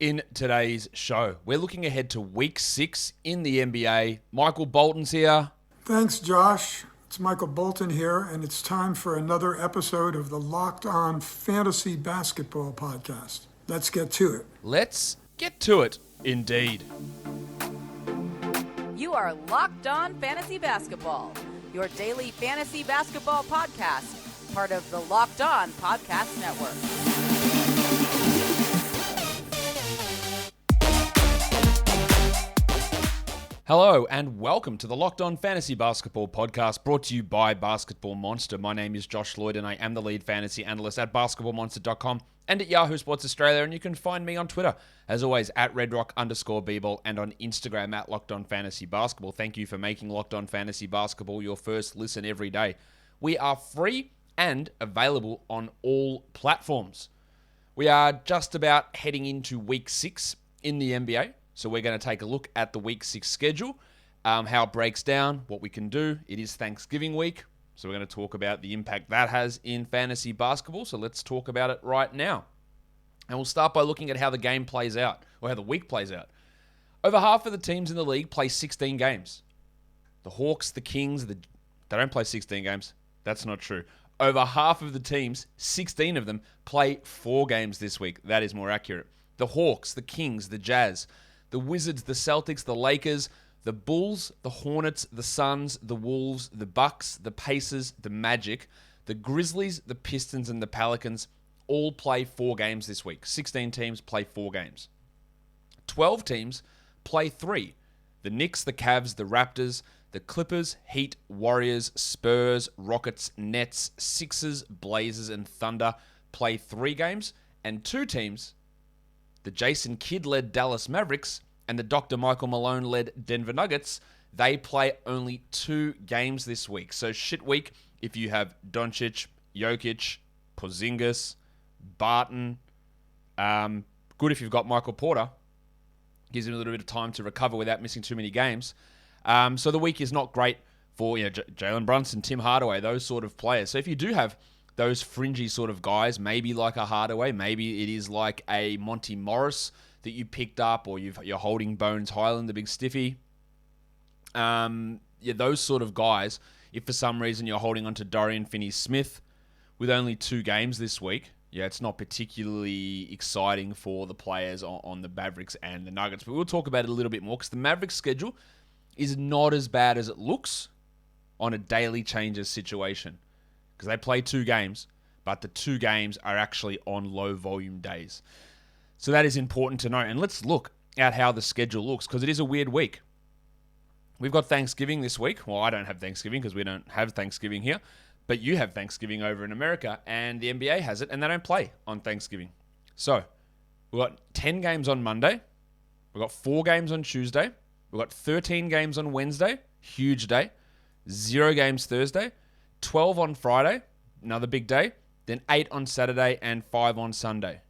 in today's show. We're looking ahead to week 6 in the NBA. Michael Bolton's here. Thanks, Josh. It's Michael Bolton here, and it's time for another episode of the Locked On Fantasy Basketball Podcast. Let's get to it. Let's get to it, indeed. You are Locked On Fantasy Basketball, your daily fantasy basketball podcast, part of the Locked On Podcast Network. Hello and welcome to the Locked On Fantasy Basketball Podcast, brought to you by Basketball Monster. My name is Josh Lloyd and I am the lead fantasy analyst at basketballmonster.com and at Yahoo Sports Australia, and you can find me on Twitter, as always, at redrock_bball and on Instagram at Locked On Fantasy Basketball. Thank you for making Locked On Fantasy Basketball your first listen every day. We are free and available on all platforms. We are just about heading into week 6 in the NBA. So we're going to take a look at the week 6 schedule, how it breaks down, what we can do. It is Thanksgiving week, so we're going to talk about the impact that has in fantasy basketball. So let's talk about it right now. And we'll start by looking at how the game plays out, or how the week plays out. Over half of the teams in the league play 16 games. The Hawks, the Kings, they don't play 16 games. That's not true. Over half of the teams, 16 of them, play 4 games this week. That is more accurate. The Hawks, the Kings, the Jazz, the Wizards, the Celtics, the Lakers, the Bulls, the Hornets, the Suns, the Wolves, the Bucks, the Pacers, the Magic, the Grizzlies, the Pistons, and the Pelicans all play 4 games this week. 16 teams play 4 games. 12 teams play 3. The Knicks, the Cavs, the Raptors, the Clippers, Heat, Warriors, Spurs, Rockets, Nets, Sixers, Blazers, and Thunder play 3 games. And 2 teams, the Jason Kidd-led Dallas Mavericks and the Dr. Michael Malone-led Denver Nuggets, they play only 2 games this week. So shit week if you have Doncic, Jokic, Porzingis, Barton. Good if you've got Michael Porter. Gives him a little bit of time to recover without missing too many games. So the week is not great for Jalen Brunson, Tim Hardaway, those sort of players. So if you do have those fringy sort of guys, maybe like a Hardaway, maybe it is like a Monty Morris that you picked up, or you're holding Bones Highland, the big stiffy. Those sort of guys, if for some reason you're holding on to Dorian Finney-Smith with only 2 games this week, it's not particularly exciting for the players on the Mavericks and the Nuggets. But we'll talk about it a little bit more because the Mavericks schedule is not as bad as it looks on a daily changes situation. Because they play 2 games, but the 2 games are actually on low volume days. So that is important to know. And let's look at how the schedule looks, because it is a weird week. We've got Thanksgiving this week. Well, I don't have Thanksgiving because we don't have Thanksgiving here, but you have Thanksgiving over in America, and the NBA has it, and they don't play on Thanksgiving. So we've got 10 games on Monday. We've got 4 games on Tuesday. We've got 13 games on Wednesday. Huge day. 0 games Thursday. 12 on Friday, another big day, then 8 on Saturday and 5 on Sunday.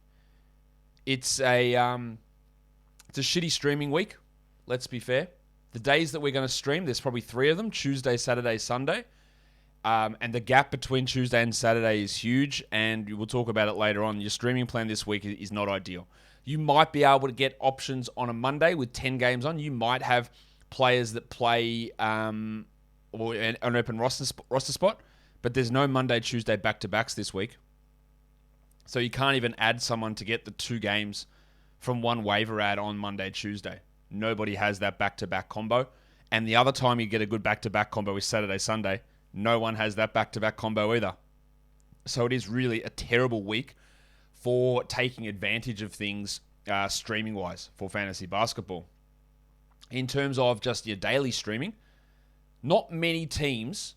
It's a shitty streaming week, let's be fair. The days that we're going to stream, there's probably 3 of them, Tuesday, Saturday, Sunday. And the gap between Tuesday and Saturday is huge, and we'll talk about it later on. Your streaming plan this week is not ideal. You might be able to get options on a Monday with 10 games on. You might have players that play or an open roster spot, but there's no Monday, Tuesday back-to-backs this week. So you can't even add someone to get the 2 games from one waiver ad on Monday, Tuesday. Nobody has that back-to-back combo. And the other time you get a good back-to-back combo is Saturday, Sunday. No one has that back-to-back combo either. So it is really a terrible week for taking advantage of things streaming-wise for fantasy basketball. In terms of just your daily streaming, not many teams.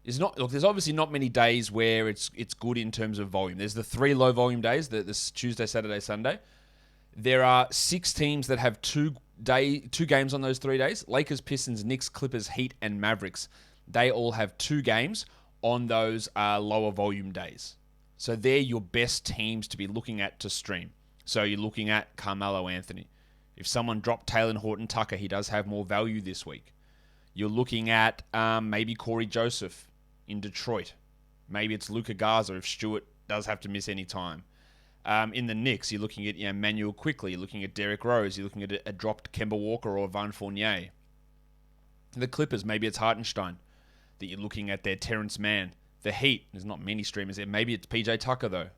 There's obviously not many days where it's good in terms of volume. There's the 3 low volume days, this Tuesday, Saturday, Sunday. There are 6 teams that have 2 games on those 3 days. Lakers, Pistons, Knicks, Clippers, Heat, and Mavericks. They all have 2 games on those lower volume days. So they're your best teams to be looking at to stream. So you're looking at Carmelo Anthony. If someone dropped Taylor Horton Tucker, he does have more value this week. You're looking at maybe Corey Joseph in Detroit. Maybe it's Luka Garza if Stewart does have to miss any time. In the Knicks, you're looking at Manuel Quickly, you're looking at Derrick Rose, you're looking at a dropped Kemba Walker or Van Fournier. The Clippers, maybe it's Hartenstein that you're looking at there, Terrence Mann. The Heat, there's not many streamers there. Maybe it's PJ Tucker, though.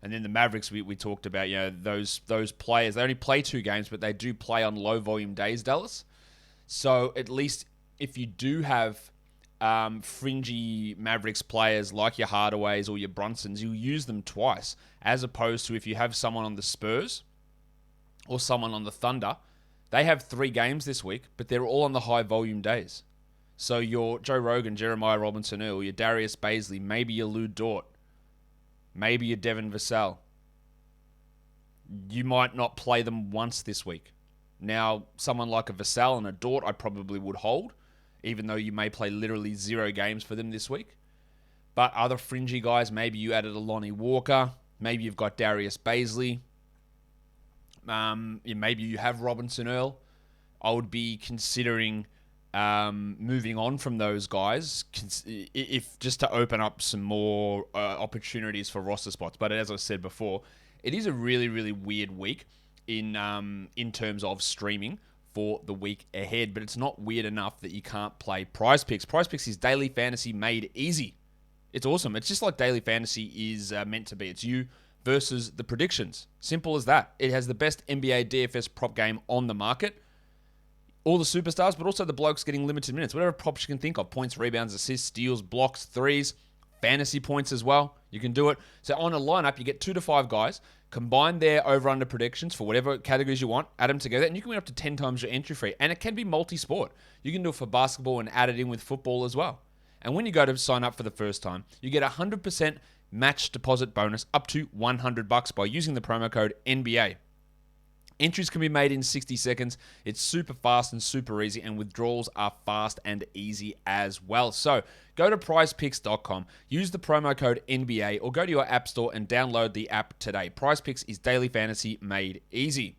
And then the Mavericks, we talked about, those players. They only play 2 games, but they do play on low-volume days, Dallas. So at least if you do have fringy Mavericks players like your Hardaways or your Brunsons, you use them twice, as opposed to if you have someone on the Spurs or someone on the Thunder. They have 3 games this week, but they're all on the high-volume days. So your Joe Rogan, Jeremiah Robinson-Earl, your Darius Baisley, maybe your Lou Dort, maybe your Devin Vassell. You might not play them once this week. Now, someone like a Vassell and a Dort, I probably would hold, even though you may play literally 0 games for them this week. But other fringy guys, maybe you added a Lonnie Walker, maybe you've got Darius Baisley, maybe you have Robinson-Earl. I would be considering moving on from those guys, if just to open up some more opportunities for roster spots. But as I said before, it is a really, really weird week in terms of streaming for the week ahead. But it's not weird enough that you can't play PrizePicks. PrizePicks is daily fantasy made easy. It's awesome. It's just like daily fantasy is meant to be. It's you versus the predictions. Simple as that. It has the best NBA DFS prop game on the market. All the superstars, but also the blokes getting limited minutes. Whatever props you can think of. Points, rebounds, assists, steals, blocks, threes, fantasy points as well. You can do it. So on a lineup, you get 2 to 5 guys, combine their over-under predictions for whatever categories you want, add them together, and you can win up to 10 times your entry fee. And it can be multi-sport. You can do it for basketball and add it in with football as well. And when you go to sign up for the first time, you get 100% match deposit bonus up to $100 by using the promo code NBA. Entries can be made in 60 seconds. It's super fast and super easy, and withdrawals are fast and easy as well. So go to prizepicks.com, use the promo code NBA, or go to your app store and download the app today. PrizePicks is daily fantasy made easy.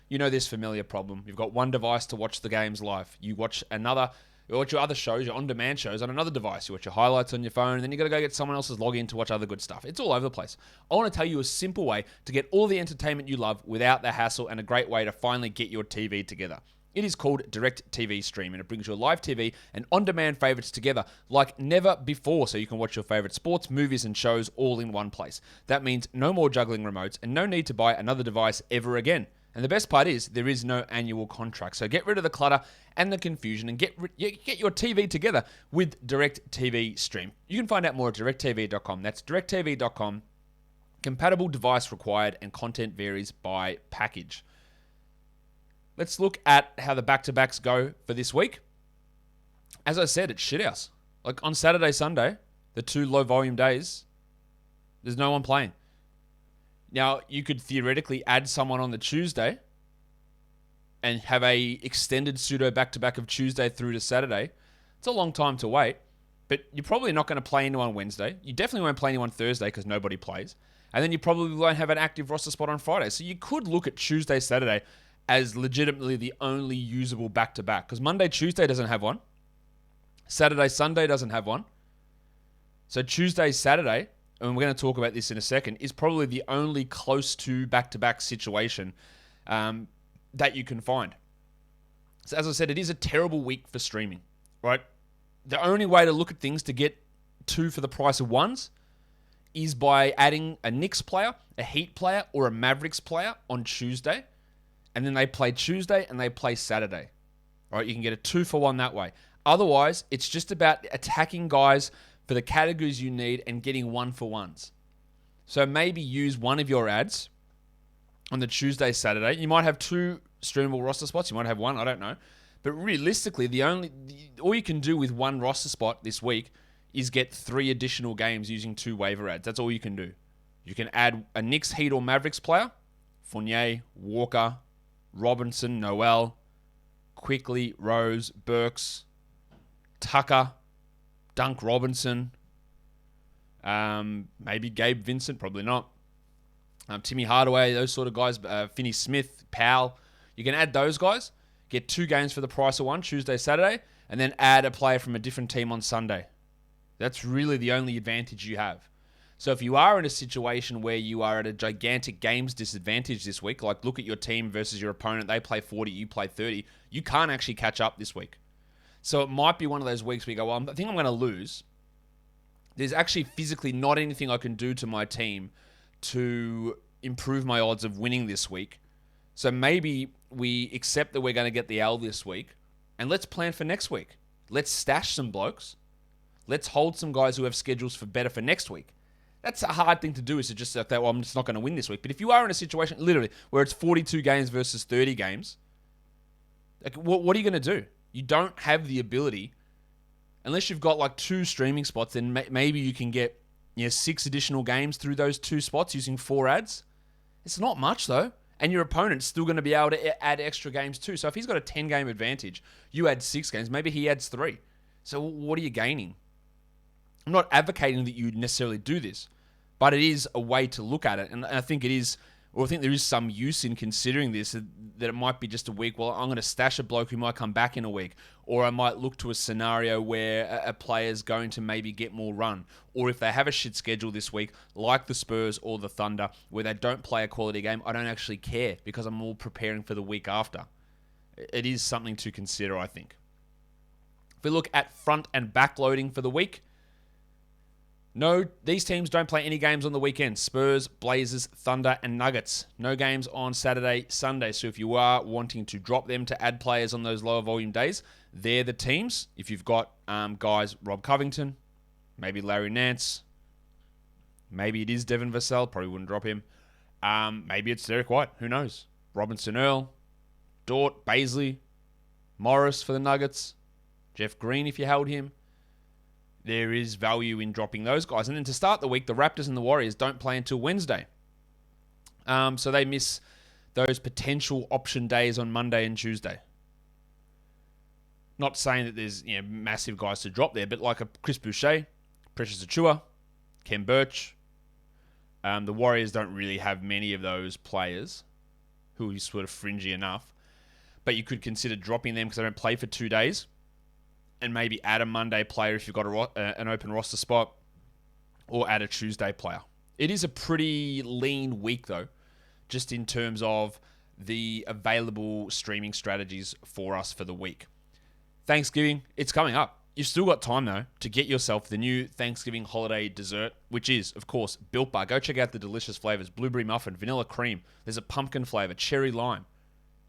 You know this familiar problem. You've got one device to watch the games live. You watch your other shows, your on-demand shows on another device. You watch your highlights on your phone, and then you got to go get someone else's login to watch other good stuff. It's all over the place. I want to tell you a simple way to get all the entertainment you love without the hassle, and a great way to finally get your TV together. It is called Direct TV Stream, and it brings your live TV and on-demand favorites together like never before, so you can watch your favorite sports, movies, and shows all in one place. That means no more juggling remotes and no need to buy another device ever again. And the best part is there is no annual contract. So get rid of the clutter and the confusion and get your TV together with Direct TV Stream. You can find out more at directtv.com. That's directtv.com. Compatible device required, and content varies by package. Let's look at how the back-to-backs go for this week. As I said, it's shithouse. Like on Saturday, Sunday, the 2 low-volume days, there's no one playing. Now, you could theoretically add someone on the Tuesday and have a extended pseudo back-to-back of Tuesday through to Saturday. It's a long time to wait, but you're probably not going to play anyone Wednesday. You definitely won't play anyone Thursday because nobody plays. And then you probably won't have an active roster spot on Friday. So you could look at Tuesday, Saturday as legitimately the only usable back-to-back, because Monday, Tuesday doesn't have one. Saturday, Sunday doesn't have one. So Tuesday, Saturday, and we're going to talk about this in a second, is probably the only close to back-to-back situation that you can find. So as I said, it is a terrible week for streaming, right? The only way to look at things to get 2 for the price of 1s is by adding a Knicks player, a Heat player, or a Mavericks player on Tuesday, and then they play Tuesday and they play Saturday. All right, you can get a 2 for 1 that way. Otherwise, it's just about attacking guys for the categories you need and getting 1 for 1s. So maybe use one of your ads on the Tuesday, Saturday. You might have 2 streamable roster spots. You might have 1, I don't know. But realistically, all you can do with 1 roster spot this week is get 3 additional games using 2 waiver ads. That's all you can do. You can add a Knicks, Heat, or Mavericks player. Fournier, Walker, Robinson, Noel, Quickly, Rose, Burks, Tucker, Dunk Robinson, maybe Gabe Vincent, probably not. Timmy Hardaway, those sort of guys, Finney Smith, Powell. You can add those guys, get 2 games for the price of 1, Tuesday, Saturday, and then add a player from a different team on Sunday. That's really the only advantage you have. So if you are in a situation where you are at a gigantic games disadvantage this week, like look at your team versus your opponent, they play 40, you play 30, you can't actually catch up this week. So it might be one of those weeks where you go, well, I think I'm going to lose. There's actually physically not anything I can do to my team to improve my odds of winning this week. So maybe we accept that we're going to get the L this week, and let's plan for next week. Let's stash some blokes. Let's hold some guys who have schedules for better for next week. That's a hard thing to do, is to just say, well, I'm just not going to win this week. But if you are in a situation, literally, where it's 42 games versus 30 games, like, what are you going to do? You don't have the ability, unless you've got like 2 streaming spots, then maybe you can get 6 additional games through those 2 spots using 4 ads. It's not much, though. And your opponent's still going to be able to add extra games too. So if he's got a 10-game advantage, you add 6 games, maybe he adds 3. So what are you gaining? I'm not advocating that you necessarily do this, but it is a way to look at it. And I think it is, or I think there is some use in considering this, that it might be just a week, well, I'm going to stash a bloke who might come back in a week. Or I might look to a scenario where a player's going to maybe get more run. Or if they have a shit schedule this week, like the Spurs or the Thunder, where they don't play a quality game, I don't actually care because I'm all preparing for the week after. It is something to consider, I think. If we look at front and back loading for the week, no, these teams don't play any games on the weekend. Spurs, Blazers, Thunder, and Nuggets. No games on Saturday, Sunday. So if you are wanting to drop them to add players on those lower volume days, they're the teams. If you've got guys, Rob Covington, maybe Larry Nance, maybe it is Devin Vassell, probably wouldn't drop him. Maybe it's Derek White, who knows? Robinson Earl, Dort, Baisley, Morris for the Nuggets, Jeff Green if you held him. There is value in dropping those guys. And then to start the week, the Raptors and the Warriors don't play until Wednesday. So they miss those potential option days on Monday and Tuesday. Not saying that there's massive guys to drop there, but like a Chris Boucher, Precious Achiuwa, Ken Birch. The Warriors don't really have many of those players who are sort of fringy enough. But you could consider dropping them because they don't play for 2 days. And maybe add a Monday player if you've got an open roster spot, or add a Tuesday player. It is a pretty lean week, though, just in terms of the available streaming strategies for us for the week. Thanksgiving, it's coming up. You've still got time, though, to get yourself the new Thanksgiving holiday dessert, which is, of course, Built Bar. Go check out the delicious flavors. Blueberry muffin, vanilla cream. There's a pumpkin flavor, cherry lime.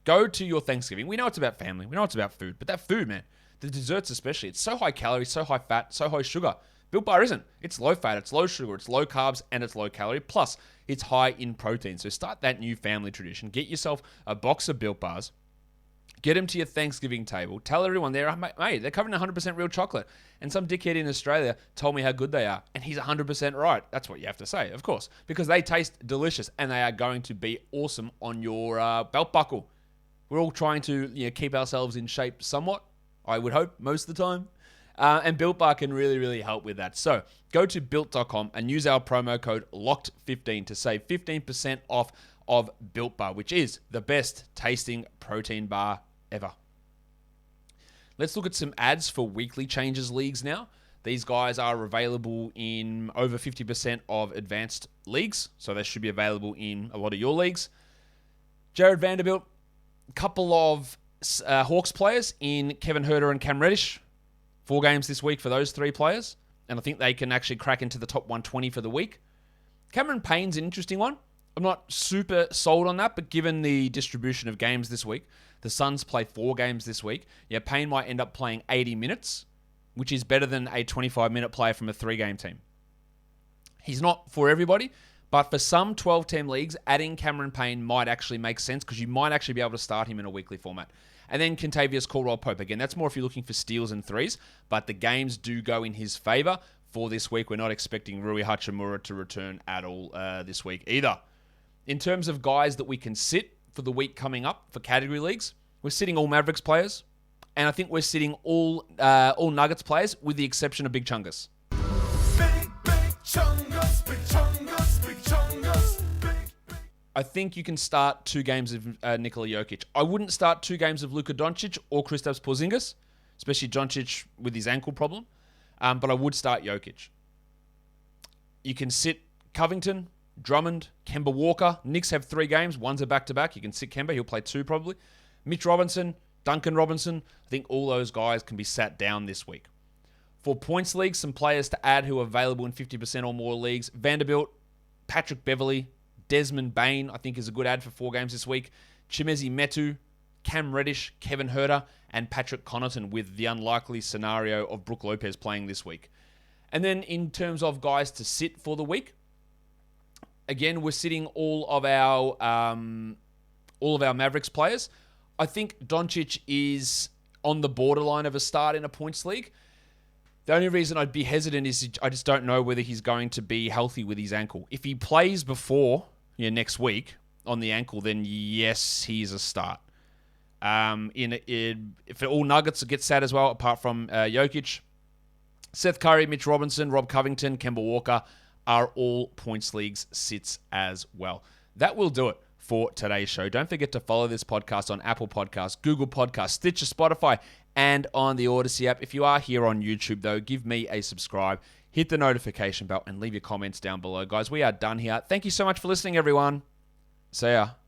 Go to your Thanksgiving. We know it's about family. We know it's about food. But that food, man, the desserts especially, it's so high calorie, so high fat, so high sugar. Built Bar isn't. It's low fat, it's low sugar, it's low carbs, and it's low calorie. Plus, it's high in protein. So start that new family tradition. Get yourself a box of Built Bars. Get them to your Thanksgiving table. Tell everyone they're, mate, they're covered in 100% real chocolate. And some dickhead in Australia told me how good they are. And he's 100% right. That's what you have to say, of course. Because they taste delicious and they are going to be awesome on your belt buckle. We're all trying to keep ourselves in shape somewhat. I would hope, most of the time. And Built Bar can really, really help with that. So go to Built.com and use our promo code LOCKED15 to save 15% off of Built Bar, which is the best tasting protein bar ever. Let's look at some ads for weekly changes leagues now. These guys are available in over 50% of advanced leagues, so they should be available in a lot of your leagues. Jared Vanderbilt, a couple of Hawks players in Kevin Huerter and Cam Reddish. 4 games this week for those 3 players. And I think they can actually crack into the top 120 for the week. Cameron Payne's an interesting one. I'm not super sold on that, but given the distribution of games this week, the Suns play 4 games this week. Payne might end up playing 80 minutes, which is better than a 25-minute player from a 3-game team. He's not for everybody, but for some 12-team leagues, adding Cameron Payne might actually make sense because you might actually be able to start him in a weekly format. And then Kentavious Caldwell-Pope. Again, that's more if you're looking for steals and threes, but the games do go in his favor for this week. We're not expecting Rui Hachimura to return at all this week either. In terms of guys that we can sit for the week coming up for category leagues, we're sitting all Mavericks players, and I think we're sitting all Nuggets players with the exception of Big Chungus. Big Chungus, Big Chungus, Big Chungus. I think you can start 2 games of Nikola Jokic. I wouldn't start 2 games of Luka Doncic or Kristaps Porzingis, especially Doncic with his ankle problem, but I would start Jokic. You can sit Covington, Drummond, Kemba Walker. Knicks have 3 games. One's a back-to-back. You can sit Kemba. He'll play 2 probably. Mitch Robinson, Duncan Robinson. I think all those guys can be sat down this week. For points leagues, some players to add who are available in 50% or more leagues. Vanderbilt, Patrick Beverley, Desmond Bain, I think is a good add for 4 games this week. Chimezi Metu, Cam Reddish, Kevin Huerter, and Patrick Connaughton, with the unlikely scenario of Brook Lopez playing this week. And then in terms of guys to sit for the week, again, we're sitting all of our Mavericks players. I think Doncic is on the borderline of a start in a points league. The only reason I'd be hesitant is I just don't know whether he's going to be healthy with his ankle. If he plays before next week on the ankle, then yes, he's a start. If all Nuggets get sat as well, apart from Jokic, Seth Curry, Mitch Robinson, Rob Covington, Kemba Walker are all points leagues sits as well. That will do it for today's show. Don't forget to follow this podcast on Apple Podcasts, Google Podcasts, Stitcher, Spotify, and on the Odyssey app. If you are here on YouTube, though, give me a subscribe, hit the notification bell, and leave your comments down below. Guys, we are done here. Thank you so much for listening, everyone. See ya.